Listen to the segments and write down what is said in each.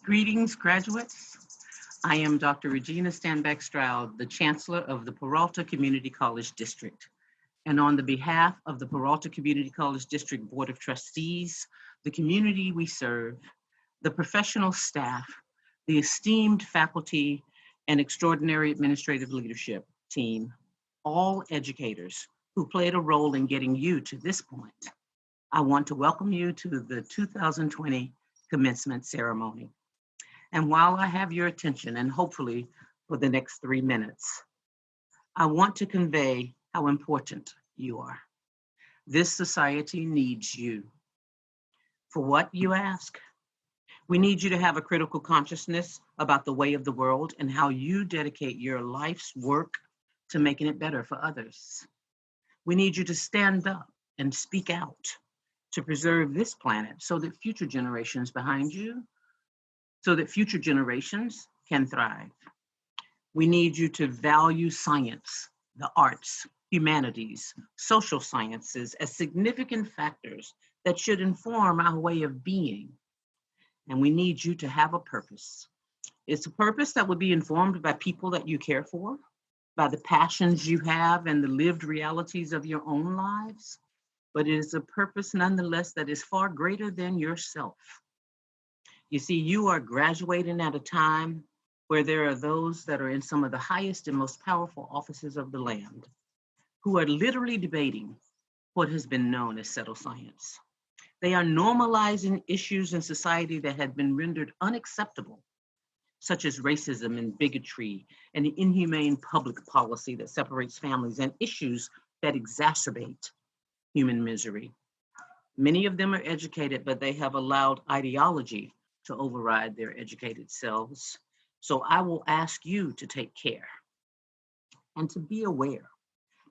Greetings, graduates. I am Dr. Regina Stanback Stroud, the Chancellor of the Peralta Community College District. And on the behalf of the Peralta Community College District Board of Trustees, the community we serve, the professional staff, the esteemed faculty, and extraordinary administrative leadership team, all educators who played a role in getting you to this point, I want to welcome you to the 2020 commencement ceremony. And while I have your attention, and hopefully for the next 3 minutes, I want to convey how important you are. This society needs you. For what, you ask? We need you to have a critical consciousness about the way of the world and how you dedicate your life's work to making it better for others. We need you to stand up and speak out to preserve this planet so that future generations behind you, so that future generations can thrive. We need you to value science, the arts, humanities, social sciences as significant factors that should inform our way of being. And we need you to have a purpose. It's a purpose that would be informed by people that you care for, by the passions you have and the lived realities of your own lives, but it is a purpose nonetheless that is far greater than yourself. You see, you are graduating at a time where there are those that are in some of the highest and most powerful offices of the land who are literally debating what has been known as settled science. They are normalizing issues in society that had been rendered unacceptable, such as racism and bigotry and the inhumane public policy that separates families and issues that exacerbate human misery. Many of them are educated, but they have allowed ideology to override their educated selves. So I will ask you to take care and to be aware,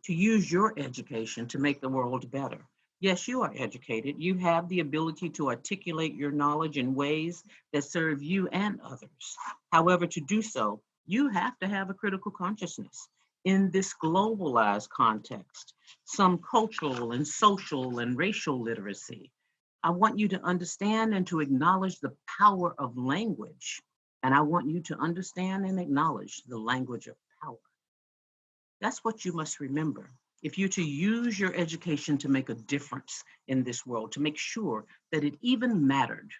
to use your education to make the world better. Yes, you are educated. You have the ability to articulate your knowledge in ways that serve you and others. However, to do so, you have to have a critical consciousness in this globalized context, some cultural and social and racial literacy. I want you to understand and to acknowledge the power of language. And I want you to understand and acknowledge the language of power. That's what you must remember. If you're to use your education to make a difference in this world, to make sure that it even mattered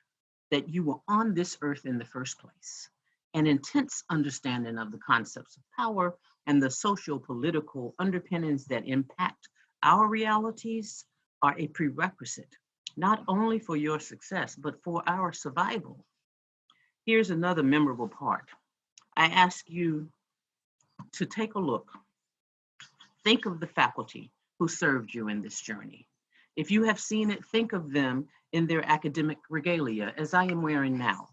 that you were on this earth in the first place, an intense understanding of the concepts of power and the socio-political underpinnings that impact our realities are a prerequisite, not only for your success, but for our survival. Here's another memorable part. I ask you to take a look. Think of the faculty who served you in this journey. If you have seen it, think of them in their academic regalia, as I am wearing now.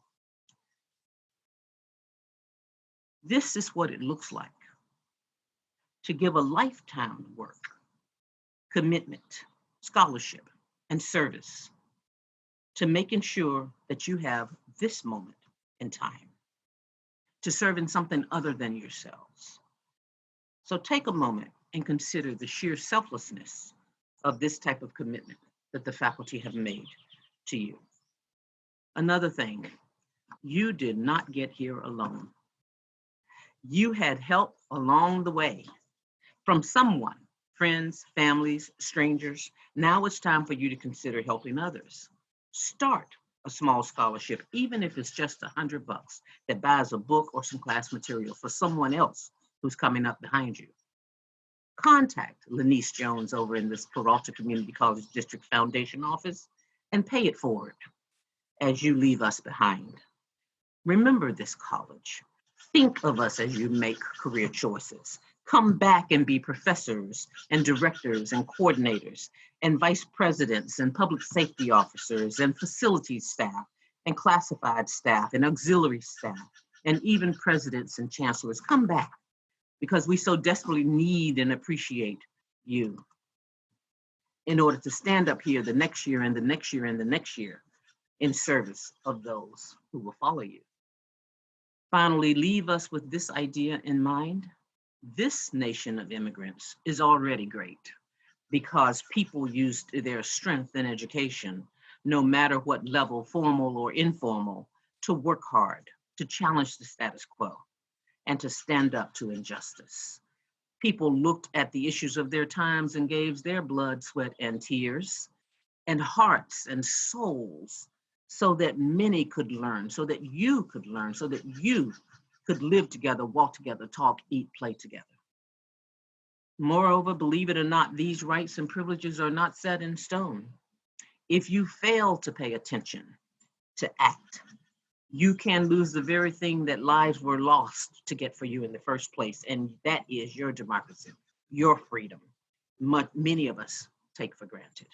This is what it looks like to give a lifetime work, commitment, scholarship, and service to making sure that you have this moment in time to serve in something other than yourselves. So take a moment and consider the sheer selflessness of this type of commitment that the faculty have made to you. Another thing, you did not get here alone. You had help along the way from someone, friends, families, strangers. Now it's time for you to consider helping others. Start a small scholarship, even if it's just $100 that buys a book or some class material for someone else who's coming up behind you. Contact Lanice Jones over in this Peralta Community College District Foundation office and pay it forward as you leave us behind. Remember this college. Think of us as you make career choices. Come back and be professors and directors and coordinators and vice presidents and public safety officers and facilities staff and classified staff and auxiliary staff and even presidents and chancellors. Come back because we so desperately need and appreciate you in order to stand up here the next year and the next year and the next year in service of those who will follow you. Finally, leave us with this idea in mind. This nation of immigrants is already great because people used their strength and education, no matter what level, formal or informal, to work hard, to challenge the status quo, and to stand up to injustice. People looked at the issues of their times and gave their blood, sweat, and tears, and hearts and souls, so that many could learn, so that you could learn, so that you could live together, walk together, talk, eat, play together. Moreover, believe it or not, these rights and privileges are not set in stone. If you fail to pay attention, to act, you can lose the very thing that lives were lost to get for you in the first place, and that is your democracy, your freedom. Many of us take for granted.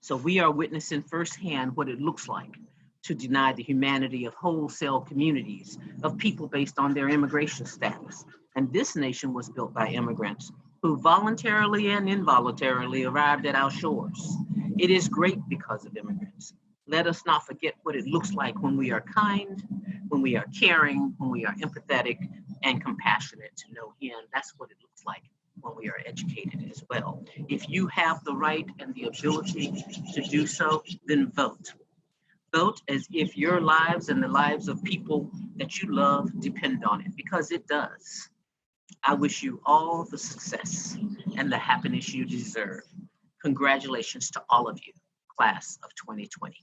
So we are witnessing firsthand what it looks like to deny the humanity of wholesale communities of people based on their immigration status. And this nation was built by immigrants who voluntarily and involuntarily arrived at our shores. It is great because of immigrants. Let us not forget what it looks like when we are kind, when we are caring, when we are empathetic and compassionate to no end. That's what it looks like when we are educated as well. If you have the right and the ability to do so, then vote. Vote as if your lives and the lives of people that you love depend on it, because it does. I wish you all the success and the happiness you deserve. Congratulations to all of you, class of 2020.